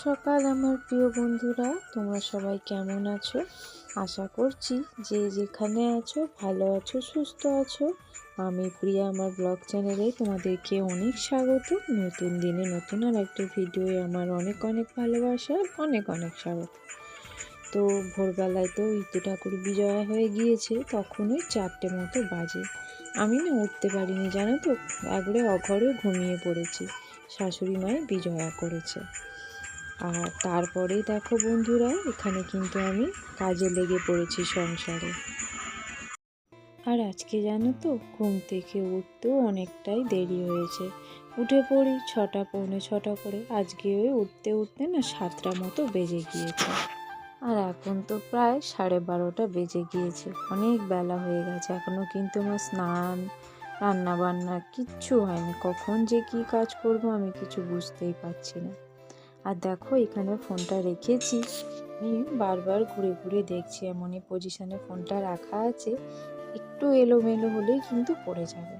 সকাল আমার প্রিয় বন্ধুরা, তোমরা সবাই কেমন আছো? আশা করছি যে যেখানে আছো ভালো আছো, সুস্থ আছো। আমি প্রিয়া, আমার ব্লগ চ্যানেলে তোমাদেরকে অনেক স্বাগত। নতুন দিনে নতুন আর একটা ভিডিওয়ে আমার অনেক অনেক ভালোবাসা, অনেক অনেক স্বাগত। তো ভোরবেলায় তো ইতু ঠাকুর বিজয়া হয়ে গিয়েছে, তখনই 4টে মতো বাজে। আমি না উঠতে পারিনি, জানো তো, একবারে অঘরে ঘুমিয়ে পড়েছি। শাশুড়ি মাই বিজয়া করেছে। আর তারপরেই দেখো বন্ধুরা, এখানে কিন্তু আমি কাজে লেগে পড়েছি সংসারে। আর আজকে জানো তো, ঘুম থেকে উঠতেও অনেকটাই দেরি হয়েছে। উঠে পড়ি 6টা পৌনে 6টা করে। আজকে ওই উঠতে উঠতে না 7টা মতো বেজে গিয়েছে। আর এখন তো প্রায় 12:30 বেজে গিয়েছে, অনেক বেলা হয়ে গেছে। এখনও কিন্তু আমার স্নান রান্না বান্না কিচ্ছু হয়নি। কখন যে কি কাজ করব আমি কিছু বুঝতেই পারছি না। আর দেখো এখানে ফোনটা রেখেছি, আমি বারবার ঘুরে ঘুরে দেখছি। এমনই পজিশনে ফোনটা রাখা আছে, একটু এলোমেলো হলেই কিন্তু পড়ে যাবে।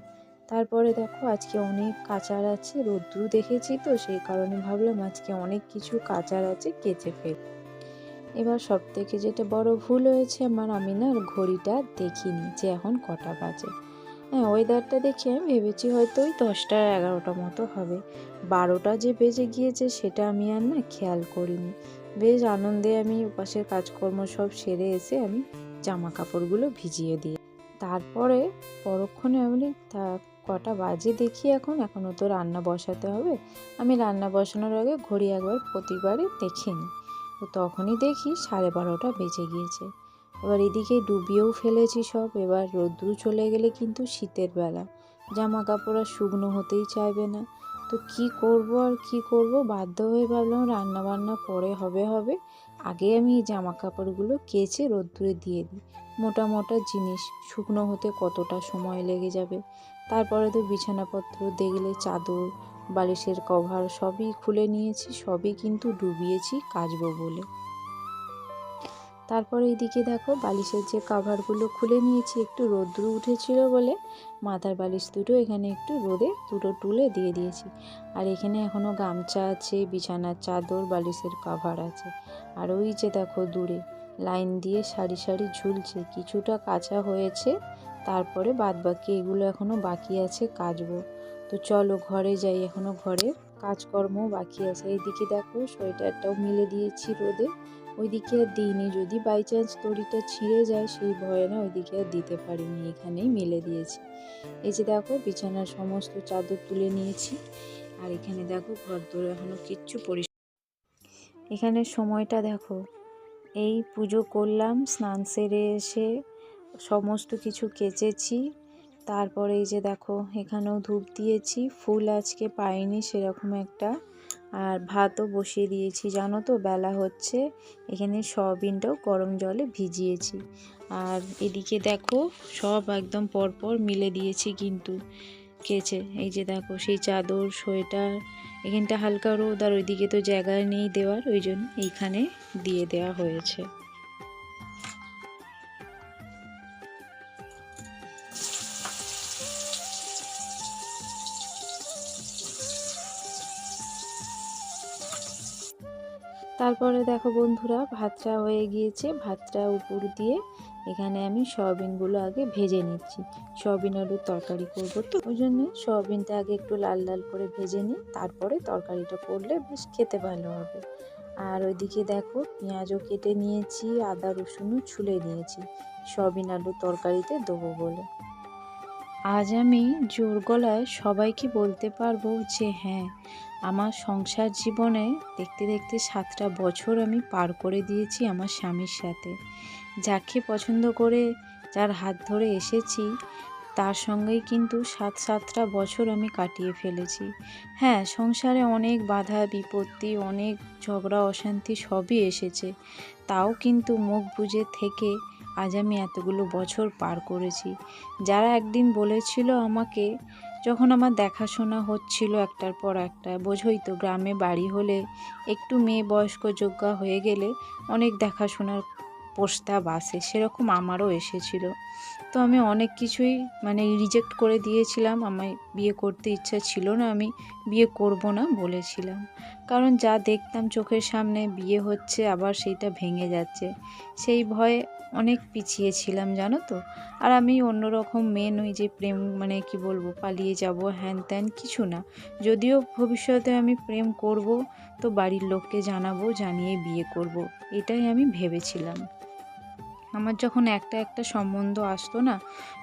তারপরে দেখো আজকে অনেক কাচার আছে, রোদ্রু দেখেছি তো, সেই কারণে ভাবলাম আজকে অনেক কিছু কাচার আছে, কেচে ফেল। এবার সব থেকে যেটা বড় ভুল হয়েছে আমার, আমি না ঘড়িটা দেখিনি যে এখন কটা বাজে। হ্যাঁ, ওয়েদারটা দেখে আমি ভেবেছি হয়তো ওই 10টা 11টা মতো হবে। 12টা যে বেজে গিয়েছে সেটা আমি আর না খেয়াল করিনি। বেশ আনন্দে আমি ওপাশের কাজকর্ম সব সেরে এসে আমি জামা কাপড়গুলো ভিজিয়ে দিই। তারপরে পরক্ষণে আমি তা কটা বাজে দেখি, এখনও তো রান্না বসাতে হবে। আমি রান্না বসানোর আগে ঘড়ি একবার প্রতিবারই দেখে নিই। তো তখনই দেখি 12:30 বেজে গিয়েছে। এবার এদিকে ডুবিয়েও ফেলেছি সব। এবার রোদ্রু চলে গেলে কিন্তু শীতের বেলা, জামা কাপড় আর শুকনো হতেই চাইবে না। তো কি করব আর কি করব, বাধ্য হয়ে ভাবলাম রান্না বান্না পরে হবে, আগে আমি এই জামা কাপড়গুলো কেচে রোদ্দুরে দিয়ে দিই। মোটা মোটা জিনিস শুকনো হতে কতটা সময় লেগে যাবে। তারপরে তো বিছানাপত্র দেখলে, চাদর বালিশের কভার সবই খুলে নিয়েছি, সবই কিন্তু ডুবিয়েছি কাচবো বলে। তারপরে এইদিকে দেখো বালিশের যে কাভারগুলো খুলে নিয়েছি, একটু রোদ্রু উঠেছিল বলে মাথার বালিশ দুটো এখানে একটু রোদে দুটো তুলে দিয়ে দিয়েছি। আর এখানে এখনও গামছা আছে, বিছানার চাদর, বালিশের কাভার আছে। আর ওই যে দেখো দূরে লাইন দিয়ে সারি সারি ঝুলছে, কিছুটা কাচা হয়েছে। তারপরে বাদবাকি এগুলো এখনও বাকি আছে কাচবো। তো চলো ঘরে যাই, এখনও ঘরের কাজকর্ম বাকি আছে। এইদিকে দেখো সোয়েটারটাও মিলে দিয়েছি রোদে, ওইদিকে আর দিইনি, যদি বাই চান্স দড়িটা ছিঁড়ে যায় সেই ভয়ে না ওইদিকে আর দিতে পারিনি, এখানেই মেলে দিয়েছি। এই যে দেখো বিছানার সমস্ত চাদর তুলে নিয়েছি। আর এখানে দেখো ঘর দোর এখনো কিচ্ছু পরিষ্কার। এখানে সময়টা দেখো, এই পুজো করলাম, স্নান সেরে এসে সমস্ত কিছু কেচেছি। তারপরে এই যে দেখো এখানেও ধূপ দিয়েছি, ফুল আজকে পাইনি সেরকম একটা। আর ভাতও বসিয়ে দিয়েছি, জানো তো বেলা হচ্ছে। এখানে সয়াবিনটাও গরম জলে ভিজিয়েছি। আর এদিকে দেখো সব একদম পরপর মিলে দিয়েছি কিন্তু কেচে। এই যে দেখো সেই চাদর, সোয়েটার, এখানটা হালকা রোদ, আর ওইদিকে তো জায়গা নেই দেওয়ার, ওই জন্য এইখানে দিয়ে দেওয়া হয়েছে। তারপরে দেখো বন্ধুরা ভাতটা হয়ে গিয়েছে, ভাতটা উপর দিয়ে এখানে আমি সয়াবিনগুলো আগে ভেজে নিচ্ছি। সয়াবিন আলুর তরকারি করবো তো, ওই জন্য সয়াবিনটা আগে একটু লাল লাল করে ভেজে নিই, তারপরে তরকারিটা করলে বেশ খেতে ভালো হবে। আর ওইদিকে দেখো পেঁয়াজও কেটে নিয়েছি, আদা রসুনও ছুলে নিয়েছি সয়াবিন আলুর তরকারিতে দেবো বলে। আজ আমি জোর গলায় সবাইকে বলতে পারবো যে হ্যাঁ, আমার সংসার জীবনে দেখতে দেখতে 7টা বছর আমি পার করে দিয়েছি আমার স্বামীর সাথে। যাকে পছন্দ করে, যার হাত ধরে এসেছি, তার সঙ্গেই কিন্তু 7টা বছর আমি কাটিয়ে ফেলেছি। হ্যাঁ, সংসারে অনেক বাধা বিপত্তি, অনেক ঝগড়া অশান্তি সবই এসেছে, তাও কিন্তু মুখ বুজে থেকে আজ আমি এতগুলো বছর পার করেছি। যারা একদিন বলেছিল আমাকে, যখন আমার দেখাশোনা হচ্ছিল একটার পর একটা, বোঝোই তো গ্রামে বাড়ি হলে একটু মেয়ে বয়স্ক যোগ্যা হয়ে গেলে অনেক দেখাশোনার প্রস্তাব আসে, সেরকম আমারও এসেছিল। তো তো আমি অনেক কিছুই মানে রিজেক্ট করে দিয়েছিলাম, আমায় বিয়ে করতে ইচ্ছা ছিল না, আমি বিয়ে করব না বলেছিলাম। কারণ যা দেখতাম চোখের সামনে বিয়ে হচ্ছে আবার সেইটা ভেঙে যাচ্ছে, সেই ভয়ে অনেক পিছিয়ে ছিলাম জানো তো। আর আমি অন্যরকম মেয়ে নই যে প্রেম মানে কি বলবো পালিয়ে যাব হ্যান ত্যান, কিছু না। যদিও ভবিষ্যতে আমি প্রেম করব তো বাড়ির লোককে জানাবো, জানিয়ে বিয়ে করব, এটাই আমি ভেবেছিলাম। আমার যখন একটা একটা সম্বন্ধ আসতো না,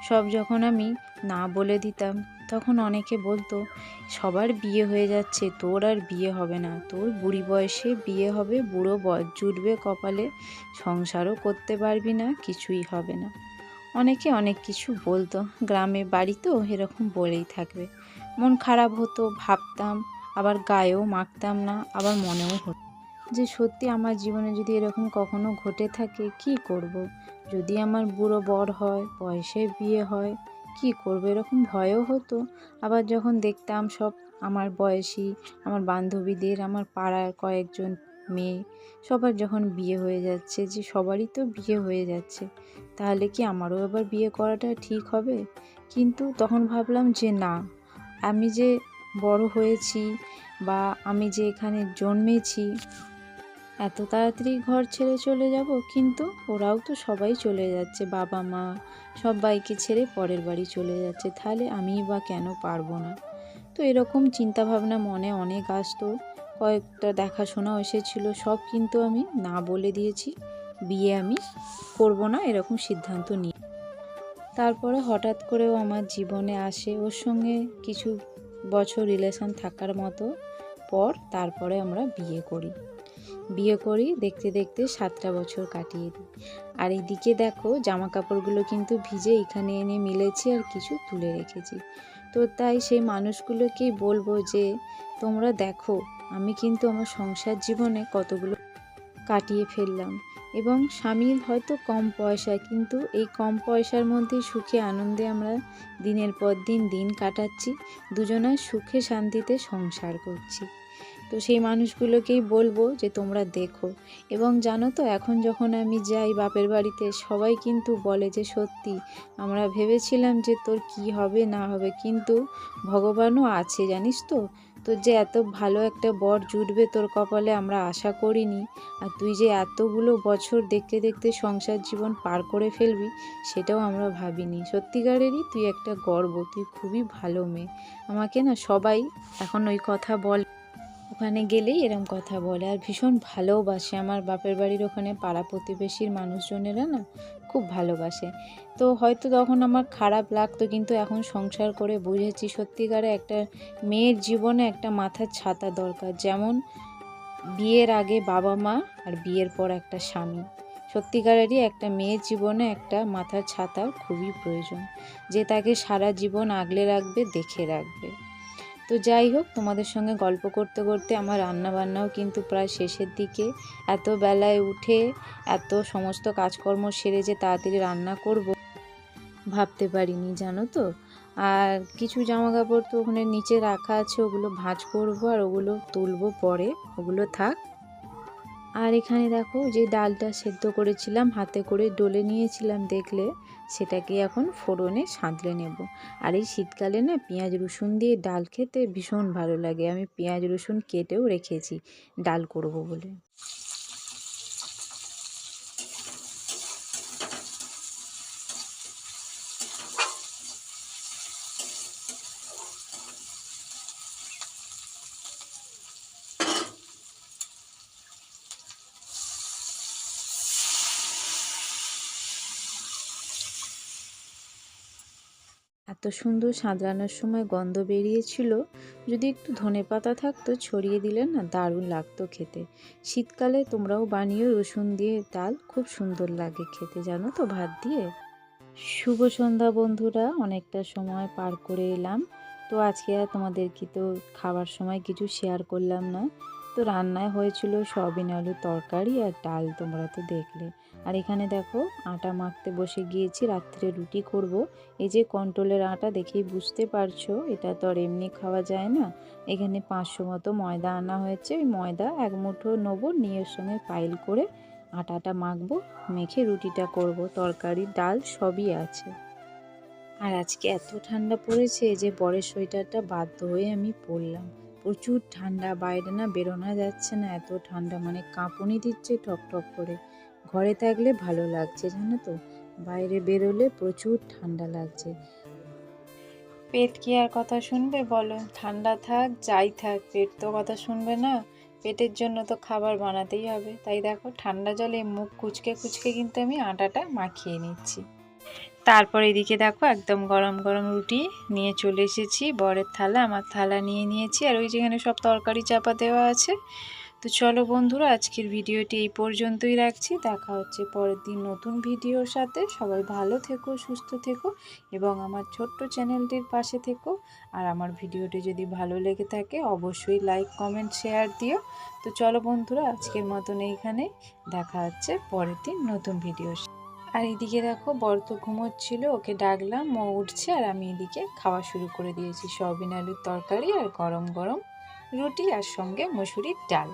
সব যখন আমি না বলে দিতাম, তখন অনেকে বলতো সবার বিয়ে হয়ে যাচ্ছে, তোর আর বিয়ে হবে না, তোর বুড়ি বয়সে বিয়ে হবে, বুড়ো বয়স জুটবে কপালে, সংসারও করতে পারবি না, কিছুই হবে না। অনেকে অনেক কিছু বলতো, গ্রামে বাড়ি তো এরকম বলেই থাকবে। মন খারাপ হতো, ভাবতাম, আবার গায়েও মাখতাম না, আবার মনেও হতো যে সত্যি আমার জীবনে যদি এরকম কখনো ঘটে থাকে কি করব। যদি আমার বুড়ো বর হয়, বয়সে বিয়ে হয়, কি করব, এরকম ভয়ও হতো। আবার যখন দেখতাম সব আমার বয়সী, আমার বান্ধবীদের, আমার পাড়ার কয়েকজন মেয়ে, সবার যখন বিয়ে হয়ে যাচ্ছে, যে সবারই তো বিয়ে হয়ে যাচ্ছে, তাহলে কি আমারও আবার বিয়ে করাটা ঠিক হবে? কিন্তু তখন ভাবলাম যে না, আমি যে বড় হয়েছি বা আমি যে এখানে জন্মেছি, এত তাড়াতাড়ি ঘর ছেড়ে চলে যাব? কিন্তু ওরাও তো সবাই চলে যাচ্ছে, বাবা মা সবাইকে ছেড়ে পরের বাড়ি চলে যাচ্ছে, তাহলে আমিই বা কেন পারবো না? তো এরকম চিন্তাভাবনা মনে অনেক আসতো, কয়েকটা দেখাশোনাও এসেছিলো, সব কিন্তু আমি না বলে দিয়েছি, বিয়ে আমি করব না এরকম সিদ্ধান্ত নিই। তারপরে হঠাৎ করেও আমার জীবনে আসে, ওর সঙ্গে কিছু বছর রিলেশন থাকার মতো পর তারপরে আমরা বিয়ে করি দেখতে দেখতে 7টা বছর কাটিয়ে দিই। আর এইদিকে দেখো জামা কাপড়গুলো কিন্তু ভিজে এখানে এনে মিলেছি আর কিছু তুলে রেখেছি। তো তাই সেই মানুষগুলোকেই বলবো যে তোমরা দেখো আমি কিন্তু আমার সংসার জীবনে কতগুলো কাটিয়ে ফেললাম, এবং স্বামীর হয়তো কম পয়সা, কিন্তু এই কম পয়সার মধ্যে সুখে আনন্দে আমরা দিনের পর দিন কাটাচ্ছি, দুজনার সুখে শান্তিতে সংসার করছি। তো সেই মানুষগুলোকেই বলবো যে তোমরা দেখো। এবং জানো তো এখন যখন আমি যাই বাপের বাড়িতে, সবাই কিন্তু বলে যে সত্যি আমরা ভেবেছিলাম যে তোর কি হবে না হবে, কিন্তু ভগবানও আছে জানিস তো, তোর যে এত ভালো একটা বর জুটবে তোর কপালে আমরা আশা করিনি, আর তুই যে এতগুলো বছর দেখতে দেখতে সংসার জীবন পার করে ফেলবি সেটাও আমরা ভাবিনি। সত্যিকারেরই তুই একটা গর্ব, তুই খুবই ভালো মেয়ে। আমাকে না সবাই এখন ওই কথা বলে, ওখানে গেলেই এরম কথা বলে, আর ভীষণ ভালোবাসে। আমার বাপের বাড়ির ওখানে পাড়া প্রতিবেশীর মানুষজনেরা না খুব ভালোবাসে। তো হয়তো তখন আমার খারাপ লাগতো, কিন্তু এখন সংসার করে বুঝেছি সত্যিকারে একটা মেয়ের জীবনে একটা মাথার ছাতা দরকার, যেমন বিয়ের আগে বাবা মা আর বিয়ের পর একটা স্বামী। সত্যিকারেরই একটা মেয়ের জীবনে একটা মাথার ছাতার খুবই প্রয়োজন, যে তাকে সারা জীবন আগলে রাখবে, দেখে রাখবে। তো যাই হোক, তোমাদের সঙ্গে গল্প করতে করতে আমার রান্নাবান্নাও কিন্তু প্রায় শেষের দিকে। এত বেলায় উঠে এত সমস্ত কাজকর্ম সেরে যে তাড়াতাড়ি রান্না করব ভাবতে পারিনি জানো তো। আর কিছু জামা কাপড় তো ওখানে নিচে রাখা আছে, ওগুলো ভাঁজ করব আর ওগুলো তুলবো পরে, ওগুলো থাক। আর এখানে দেখো যে ডালটা সেদ্ধ করেছিলাম, হাতে করে ডলে নিয়েছিলাম দেখলে, সেটাকে এখন ফোড়নে সাঁতলে নেব। আর এই শীতকালে না পেঁয়াজ রসুন দিয়ে ডাল খেতে ভীষণ ভালো লাগে, আমি পেঁয়াজ রসুন কেটেও রেখেছি ডাল করব বলে। এত সুন্দর সাঁতলানোর সময় গন্ধ বেরিয়েছিল, যদি একটু ধনেপাতা থাকতো ছড়িয়ে দিলে না দারুণ লাগতো খেতে। শীতকালে তোমরাও বানিয়ে রসুন দিয়ে ডাল, খুব সুন্দর লাগে খেতে জানো তো ভাত দিয়ে। শুভ সন্ধ্যা বন্ধুরা, অনেকটা সময় পার করে এলাম। তো আজকে আর তোমাদেরকে তো খাবার সময় কিছু শেয়ার করলাম না। তো রান্নায় হয়েছিল সয়াবিন আলুর তরকারি আর ডাল, তোমরা তো দেখলে। আর এখানে দেখো আটা মাখতে বসে গিয়েছি, রাত্রে রুটি করব। এই যে কন্ট্রোলের আটা, দেখেই বুঝতে পারছো এটা তো আর এমনি খাওয়া যায় না। এখানে 500 মতো ময়দা আনা হয়েছে, ওই ময়দা এক মুঠো নেবো, নিয়ে ওর সঙ্গে পাইল করে আটাটা মাখবো, মেখে রুটিটা করব, তরকারি ডাল সবই আছে। আর আজকে এত ঠান্ডা পড়েছে যে বরের সোয়েটারটা বাধ্য হয়ে আমি পরলাম। প্রচুর ঠান্ডা, বাইরে না বেরোনো যাচ্ছে না, এত ঠান্ডা, মানে কাঁপুনি দিচ্ছে ঠক ঠক করে। ঘরে থাকলে ভালো লাগছে জানো তো, বাইরে বেরোলে প্রচুর ঠান্ডা লাগছে। পেট কি আর কথা শুনবে বলো? ঠান্ডা থাক যাই থাক, পেট তো কথা শুনবে না। পেটের জন্য তো খাবার বানাতেই হবে। তাই দেখো ঠান্ডা জলে মুখ কুচকে কুচকে কিন্তু আমি আটাটা মাখিয়ে নিচ্ছি। তারপর এদিকে দেখো একদম গরম গরম রুটি নিয়ে চলে এসেছি। বরের থালা, আমার থালা নিয়ে নিয়েছি, আর ওই যেখানে সব তরকারি চাপা দেওয়া আছে। তো চলো বন্ধুরা, আজকের ভিডিওটি এই পর্যন্তই রাখছি। দেখা হচ্ছে পরের দিন নতুন ভিডিওর সাথে। সবাই ভালো থেকো, সুস্থ থেকো এবং আমার ছোট্ট চ্যানেলটির পাশে থেকো। আর আমার ভিডিওটি যদি ভালো লেগে থাকে অবশ্যই লাইক, কমেন্ট, শেয়ার দিও। তো চলো বন্ধুরা, আজকের মতন এইখানে। দেখা হচ্ছে পরের দিন নতুন ভিডিও। আর এদিকে দেখো বর তো ঘুমোচ্ছিল, ওকে ডাকলাম, ও উঠছে, আর আমি এদিকে খাওয়া শুরু করে দিয়েছি। সয়াবিন আলুর তরকারি আর গরম গরম রুটি, আর সঙ্গে মসুরির ডাল।